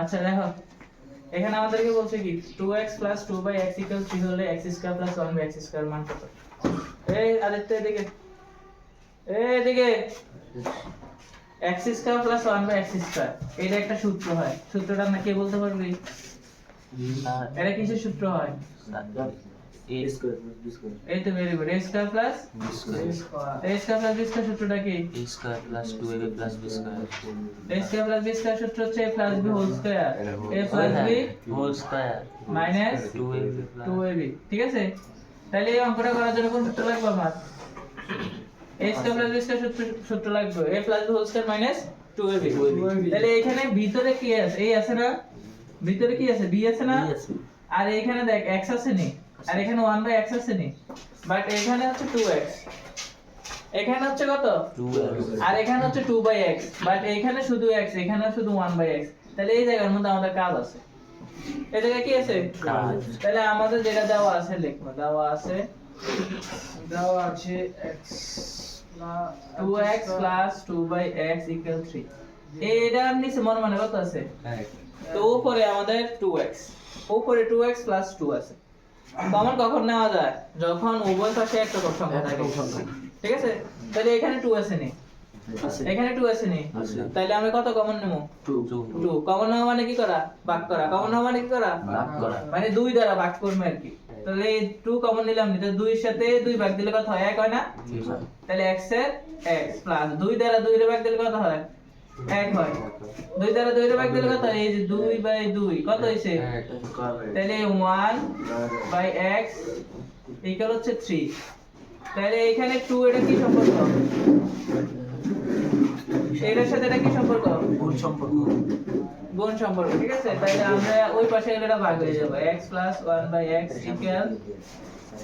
আচ্ছা দেখো এখানে আমাদেরকে বলছে কি 2x 2/x 3 হলে x² 1/x² মান কত? এই আদিত্য এদিকে এদিকে x² 1/x², এটা একটা সূত্র হয়। সূত্রটা না কে বলতে পারবি? এটা কিসের সূত্র হয়? এই তো ভেরি গুড, a² b² সূত্রটা কি? a square plus 2ab plus b square. a² b² সূত্র হচ্ছে a plus b whole square, a plus b whole square minus 2ab plus 2ab। ঠিক আছে, তাহলে এই অঙ্কটা করার জন্য কোন সূত্র লাগবে আমার? a² plus b² সূত্র লাগবে, a plus b whole square minus 2ab। তাহলে এখানে ভিতরে কি আছে? a আছে না? ভিতরে কি আছে? b আছে না? আর এখানে দেখ x আছে নি, আর এখানে 1/x আছে নি, বাট এখানে হচ্ছে 2x, এখানে হচ্ছে কত? 2x আর এখানে হচ্ছে 2/x, বাট এখানে শুধু x, এখানে শুধু 1/x। তাহলে এই জায়গার মধ্যে আমাদের কাজ আছে। এই জায়গায় কি আছে? কাজ। তাহলে আমাদের যেটা দেওয়া আছে লিখবো, দেওয়া আছে x 2x plus 2/x equal 3। এটার নিচে মানে কত আছে? তো উপরে আমাদের 2x, উপরে 2x plus 2 আছে। কমন কখন নেওয়া যায়? যখন উভয় পাশে একটা সংখ্যা থাকে। ঠিক আছে, তাহলে এখানে 2 আছে নি, এখানে 2 আছে নি, তাহলে আমরা কত কমন নেব? 2। কমন নেওয়া মানে কি করা? ভাগ করা। কমন নেওয়া মানে কি করা? ভাগ করা। মানে 2 দ্বারা ভাগ করবে আর কি। তাহলে এই 2 কমন নিলাম নি, তাহলে 2 এর সাথে 2 ভাগ দিলে কত হয়? 1 হয় না? তাহলে x এর x প্লাস 2 দ্বারা 2 এর ভাগ দিলে কত হয়? 1 হয়। 2 দ্বারা 2 এর ভাগ দিলে কত হয়? এই যে 2/2 কত হইছে? তাহলে 1/x ইকুয়াল হচ্ছে 3। তাহলে এখানে 2 এটা কি সম্পর্ক? এটার সাথে এটা কি সম্পর্ক? গুণ সম্পর্ক। গুণ সম্পর্ক। ঠিক আছে, তাহলে আমরা ওই পাশে গেলে এটা ভাগ হয়ে যাবে, x plus 1/x equal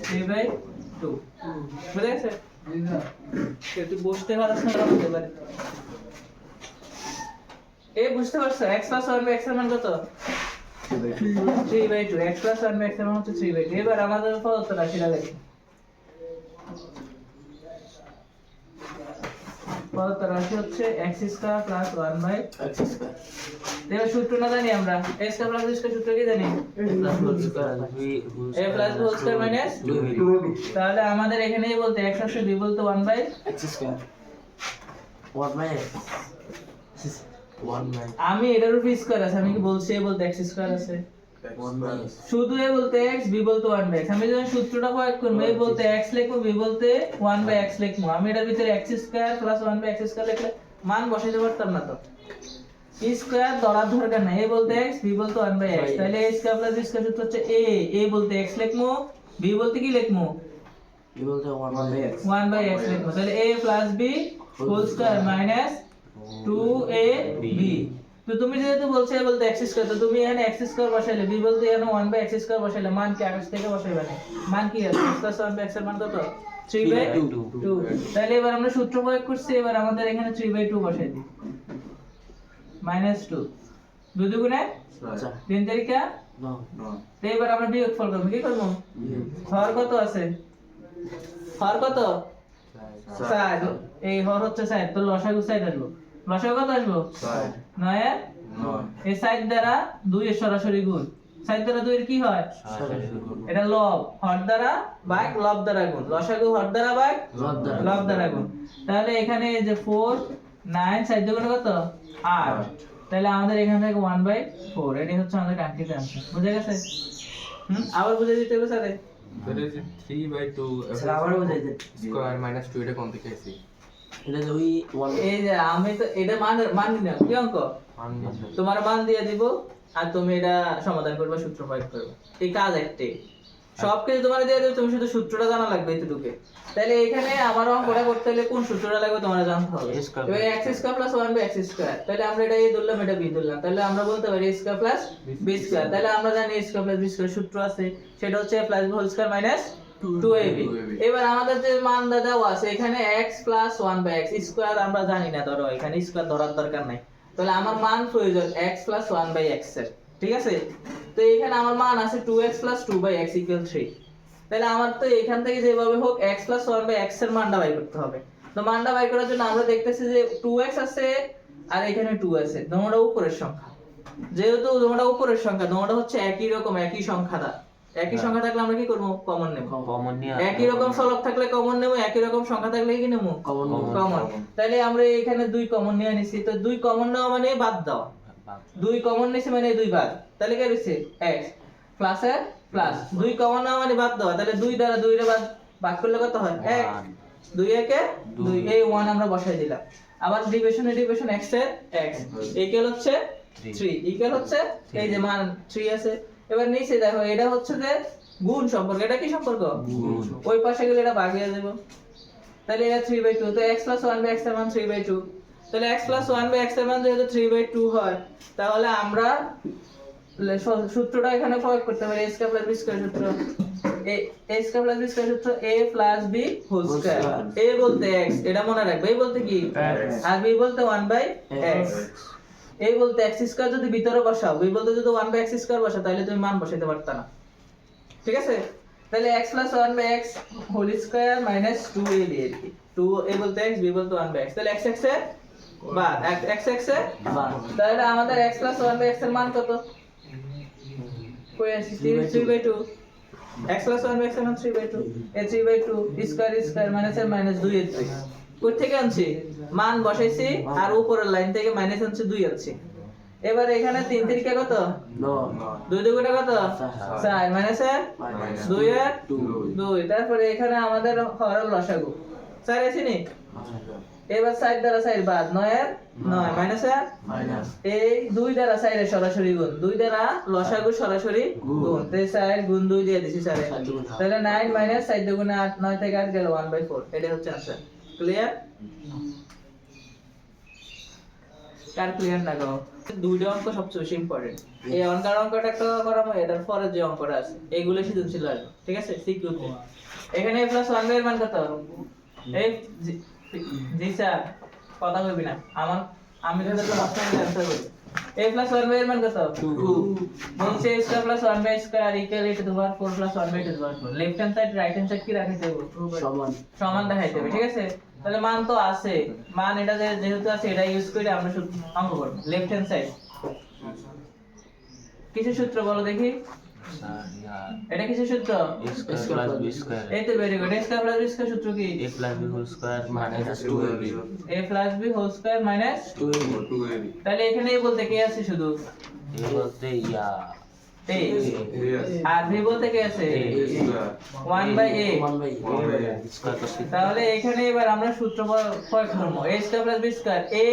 3/2। বুঝে গেছে? তুই বুঝতে পারছ না বলতে পারে। এই বুঝতে পারছ x plus 1/x এর মান কত? 3/2। x plus 1/x এর মান হচ্ছে 3/2। এবার আমাদের প্রদত্ত রাশিটা দেখি। প্রদত্ত রাশি হচ্ছে x² plus 1/x²। এবার সূত্র না জানি আমরা, a² plus b² সূত্র কি জানি? a plus b whole square minus 2ab। তাহলে আমাদের এখানেই বলতে x আছে, b বলতে 1/x²। 1/x আমি এটার উপর স্কয়ার আছে, আমি কি বলছি এ বলতে x² আছে? 1/x শুধু এ বলতে x, b বলতে 1/x। আমি যখন সূত্রটা প্রয়োগ করব, এ বলতে x লিখবো, b বলতে 1/x লিখবো। আমি এটার ভিতরে x² plus 1/x² লিখলে মান বসাইতে পারতাম না তো। স্কয়ার ধরার দরকার নাই, a বলতে x, b বলতে 1/x। তাহলে a² plus b² সূত্র হচ্ছে a বলতে x লিখবো, b বলতে কি লিখবো? কি বলতে 1/x 1/x লিখবো। তাহলে a plus b whole square minus 2ab। তো তুমি যেহেতু বলছো a বলতে x², তো তুমি এখানে x² বসাইলে, b বলতে এখানে 1/x² বসাইলে, মান কি আকাশ থেকে বসাইবে না? মান কি আছে? x plus 1/x এর মান কত? 3/2। তাহলে এবার আমরা সূত্র প্রয়োগ করছি, এবার আমাদের এখানে 3/2 বসাই দিই। -2 2 দুগুণে 3 তারিখা 9 তো এবার আমরা বিয়োগফল করব। কি করব? হর কত আছে? হর কত? 4। এই হর হচ্ছে 4, তো লসাগু 4 আসবে। লসাগু কত আসবে? 9 এর 9 এই 4 দ্বারা 2 এর সরাসরি গুণ। 4 দ্বারা 2 এর কি হয়? এটা লব। হর দ্বারা ভাগ লব দ্বারা গুণ। লসাগু হর দ্বারা ভাগ লব দ্বারা গুণ। তাহলে এখানে এই যে 4 9 4 দুগুণে কত? 8। তাহলে আমাদের এখান থেকে 1/4, এটাই হচ্ছে আমাদের কাঙ্ক্ষিত आंसर। বুঝে গেছে? আবার বুঝে দিতে হবে স্যার। তাহলে যে 3/2 স্যার আবার বুঝাই দেন। স্কয়ার মাইনাস 2 এটা কোন থেকে আসছে? এটা যে ওই 1 এই যে আমি তো এটা মান নিলাম, কি অঙ্ক? তোমার মান দিয়ে দিব, আর তুমি এটা সমাধান করবে, সূত্র প্রয়োগ করবে। এই কাজ একটাই, সব কিছু তোমার দিয়ে দেব, তুমি শুধু সূত্রটা জানা লাগবে এতটুকু। তাহলে এখানে আমার অঙ্কটা করতে হলে কোন সূত্রটা লাগবে তোমার জানতে হবে। এবার x² plus 1/x², তাহলে আমরা এটা a ধরলাম, এটা b ধরলাম, তাহলে আমরা বলতে পারি a² plus b²। তাহলে আমরা জানি a² plus b² সূত্র আছে, সেটা হচ্ছে a plus b whole square minus 2ab। এবার আমাদের যে মান দেওয়া আছে এখানে x plus 1/x স্কয়ার আমরা জানি না, ধরো এখানে স্কয়ার ধরার দরকার নাই। তাহলে আমার মান প্রয়োজন x plus 1/x এর। ঠিক আছে, তো এখানে আমার মান আছে 2x plus 2/x equal 3। তাহলে আমার তো এখান থেকে যেভাবে হোক x plus 1/x এর মানটা বাই করতে হবে। তো মানটা বাই করার জন্য আমরা দেখতেছি যে 2x আছে আর এখানে 2 আছে, দুটোটা উপরের সংখ্যা। যেহেতু তোমরা উপরের সংখ্যা, তোমরা হচ্ছে একই রকম একই সংখ্যাটা, একই সংখ্যা থাকলে আমরা কি করবো? কমন নেব। কমন নিয়ে একই রকম সলব থাকলে কমন নেব, একই রকম সংখ্যা থাকলে কি নেব? Common নেব। কমন। তাহলে আমরা এখানে 2 কমন নিয়ে নিছি, তো 2 কমন নেওয়া মানে বাদ দেওয়া। 2 কমন নিছি মানে 2 বাদ, তাহলে কি হইছে? x প্লাস এর প্লাস 2 কমন নেওয়া মানে বাদ দেওয়া, তাহলে 2 দ্বারা 2 এর বাদ করলে কত হয়? 1। 2 একে 2, এই 1 আমরা বসাই দিলাম। আবার ডিভিশনে x এর x ইকুয়াল হচ্ছে 3, ইকুয়াল হচ্ছে এই যে মান 3 আছে। এবার নিচে দেখো এটা হচ্ছে যে গুণ সম্পর্ক, এটা কি সম্পর্ক? গুণ। ওই পাশে গেলে এটা ভাগ হয়ে যাবে, তাহলে এটা 3/2, তো x + 1/x এর মান 3/2। তাহলে x + 1/x এর মান যেহেতু 3/2 হয়, তাহলে আমরা সূত্রটা এখানে প্রয়োগ করতে পারি, a স্কয়ার + b স্কয়ার সূত্র। a স্কয়ার + b স্কয়ার সূত্র a + b whole square. a বলতে x, এটা মনে রাখবে, a বলতে কি? আর b বলতে 1/x। a বলতে x স্কয়ার যদি ভিতরে বসাও, b বলতে যদি 1/x স্কয়ার বসাও, তাহলে তুমি মান বসাইতে পারতা না। ঠিক আছে? তাহলে x + 1/x whole square minus 2a দিয়ে দিই। 2a বলতে x, b বলতে 1/x, তাহলে x x এ বাদ, x x এ বাদ। তাহলে আমাদের x + 1/x এর মান কত? কই আছে? 3/2। x + 1/x এর মান 3/2, এ 3/2 স্কয়ার স্কয়ার মাইনাস এর মাইনাস 2 এর 2। কই থেকে আনছি? মান বসাইছি আর উপরের লাইন থেকে মাইনাস আনছি, 2 আনছি। এবার এখানে 3 3 কে কত? 2 2 গুণে কত? 4 মাইনাস এর 2 এর 2। তারপরে এখানে আমাদের হরল লসাগু 4 আছে নি? এবার 4 দ্বারা 4 বাদ, 9 এর 9 মাইনাস এর এই 2 দ্বারা 4 এর সরাসরি গুণ, 2 দ্বারা লসাগু সরাসরি গুণ, তাই 4 গুণ 2 দিয়ে দিছি 4 এ। তাহলে 9 মাইনাস 4 2 গুণে 8, 9 থেকে 8 গেল 1/4। এটা হচ্ছে आंसर। ক্লিয়ার? কার ক্লিয়ার না গো? দুইটা অঙ্ক সবচেয়ে বেশি ইম্পর্টেন্ট। এই অঙ্কটা একটা করাবো, এটার পরে যে অঙ্কটা আছে এইগুলো সৃজনশীল আসবে। ঠিক আছে? সিকিউতে এখানে a + 1 এর মান কত? এই জি স্যার, কথা কইবি না, আমি তো প্রশ্নের অ্যানসার করি। a + 1 এর মান কত? 2। বলছে a square + 1/2 equal a to the power 4 + 1/2 two the power 4। Left hand side right hand side কি রাখতে দেব? সমান। সমান দেখাইতে হবে। ঠিক আছে? তাহলে মান তো আছে, মান এটা যেহেতু আছে এটা ইউজ করে আমরা অঙ্ক করব। লেফট হ্যান্ড সাইড কিসের সূত্র বলো দেখি? এটা কিসের সূত্র? a square + b square. এই তো very good. a square + b square সূত্র কি? a + b whole square minus 2ab। a + b whole square minus 2ab। তাহলে এখানে এই বলতে কি আছে? শুধু a বলতে ইয়া a, আর b বলতে কি আছে? 1/a। 1/a। স্কয়ার করতে তাহলে এখানে এবার আমরা সূত্র প্রয়োগ করব, a square + b square, a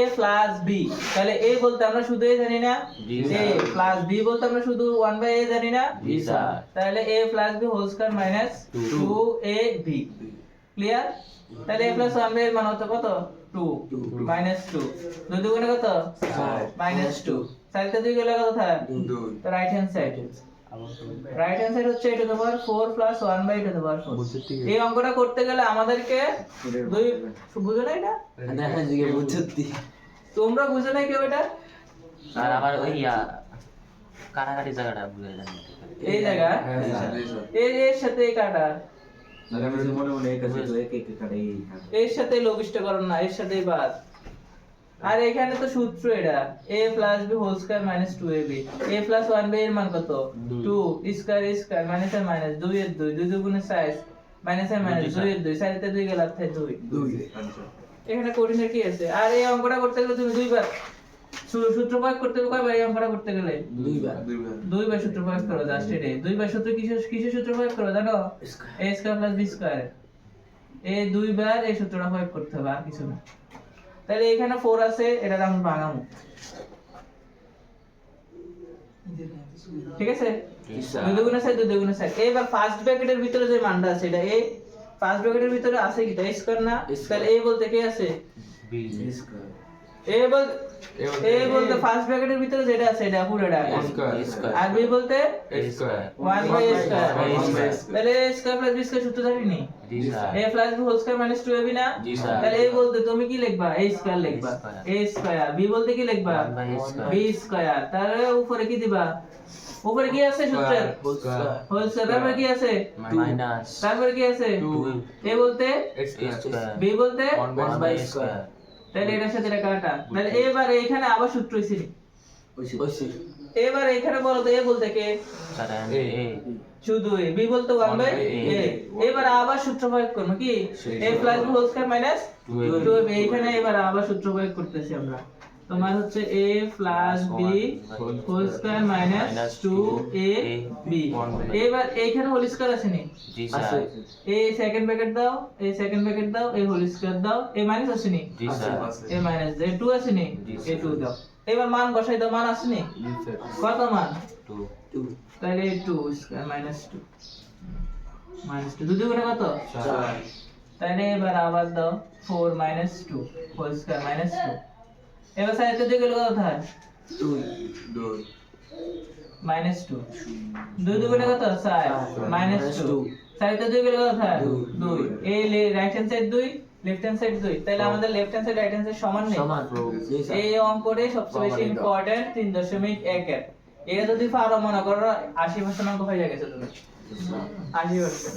+ b। তাহলে a বলতে আমরা শুধু a জানি না, জি a স্যার। + b বলতে আমরা শুধু 1/a জানি না, জি স্যার। তাহলে a + b whole square minus 2ab। Clear? তাহলে a + 1 এর মান হতো কত? 2 মাইনাস 2, 2 দুগুণে কত? 4 মাইনাস 2। 4 তে 2 গেলে কত থাকে? 2। তো right hand side, right hand side হচ্ছে a to the power 4 + 1/a to the power 4। এই অঙ্কটা করতে গেলে আমাদেরকে দুই, বুঝো না এটা? দেখা জিগে বুঝতি। তোমরা বুঝো না কেউ এটা? আর আমার ওই ইয়া কাটাকাটি জায়গাটা বুঝে যান। এই জায়গা এর সাথে এই কাটা, এর সাথে লঘিষ্ঠকরণ না, এর সাথেই বাদ। আর এখানে তো সূত্র এটা a + b whole square minus 2ab। a + 1b এর মান কত? 2 স্কয়ার স্কয়ার মাইনাস এর মাইনাস 2 এর 2, 2 দুগুণে 4 মাইনাস এর মাইনাস 2 এর 2, 4 তে 2 গেল আর 2। এখানে কঠিনের কি আছে? আর এই অঙ্কটা করতে গেলে তুমি দুইবার সূত্র প্রয়োগ করতে হবে। কয়বার এই অঙ্কটা করতে গেলে? দুইবার সূত্র প্রয়োগ করো, জাস্ট এটাই। দুইবার সূত্র কিসের সূত্র প্রয়োগ করো জানো? a square + b square. এই দুইবার এই সূত্রটা প্রয়োগ করতে হবে, আর কিছু না। তাহলে এখানে 4 আছে, এটা আমরা ভাঙামু। ঠিক আছে? 2 দুগুণে 4, 2 দুগুণে 4। এবার ফার্স্ট ব্র্যাকেটের ভিতরে যে মানটা আছে এটা a, ফার্স্ট ব্র্যাকেটের ভিতরে আছে কি? এটা স্কয়ার না? তাহলে a বলতে কি আছে? b a বলতে ফার্স্ট ব্র্যাকেটের ভিতরে যেটা আছে এটা পুরোটা। আর b বলতে a স্কয়ার 1/a স্কয়ার। তাহলে a স্কয়ার + b স্কয়ার সূত্র জানি নি? জি sir. a + b whole square minus 2ab না? জি স্যার। তাহলে a বলতে তুমি কি লিখবা? a স্কয়ার লিখবা। a square. b বলতে কি লিখবা? 1/a square. b square. তাহলে উপরে কি দিবা? উপরে কি আছে সূত্রের? Whole square. তারপরে কি আছে? মাইনাস তারপরে কি আছে? 2 a বলতে, a স্কয়ার b বলতে, 1/a স্কয়ার। তাহলে এটার সাথে এটা কাটা। তাহলে এবারে এখানে আবার সূত্র হইছে নি? ওইসি এবার এখানে বলো তো এ বলতে কে স্যার এ শুধু এ, বি বলতে 1 বাই এ। এবার আবার সূত্র প্রয়োগ করবো কি a plus b whole square minus 2ab। এইখানে এবার আবার সূত্র প্রয়োগ করতেছি আমরা। তোমার হচ্ছে a plus b whole square minus 2ab। এবার এইখানে হোল স্কয়ার আছে নি? জি স্যার a সেকেন্ড ব্র্যাকেট দাও, a সেকেন্ড ব্র্যাকেট দাও, a হোল স্কয়ার দাও, a মাইনাস আছে নি? জি স্যার a মাইনাস a 2 আছে নি? জি, a 2 দাও। এবার মান বসাই দাও, মান আছে নি? জি স্যার কত মান? 2 তাহলে 2 স্কয়ার মাইনাস 2 মাইনাস 2 দুই গুণে কত? 4 তাহলে এবার আবার দাও 4 মাইনাস 2 হোল স্কয়ার মাইনাস 2। এবার সাইডে দুই গেলে কত থাকে? 2 মাইনাস 2 দুই দুগুণে কত? 4 মাইনাস 2 সাইডে দুই গেলে কত থাকে? 2 এই right hand side 2 left hand side 2, তাহলে আমাদের left hand side right hand side সমান নেই। এই অঙ্কটাই সবচেয়ে বেশি ইম্পর্টেন্ট 3.1 এর। এটা যদি পারো মনে করো 80% অঙ্ক হয়ে গেছে তুমি 80%।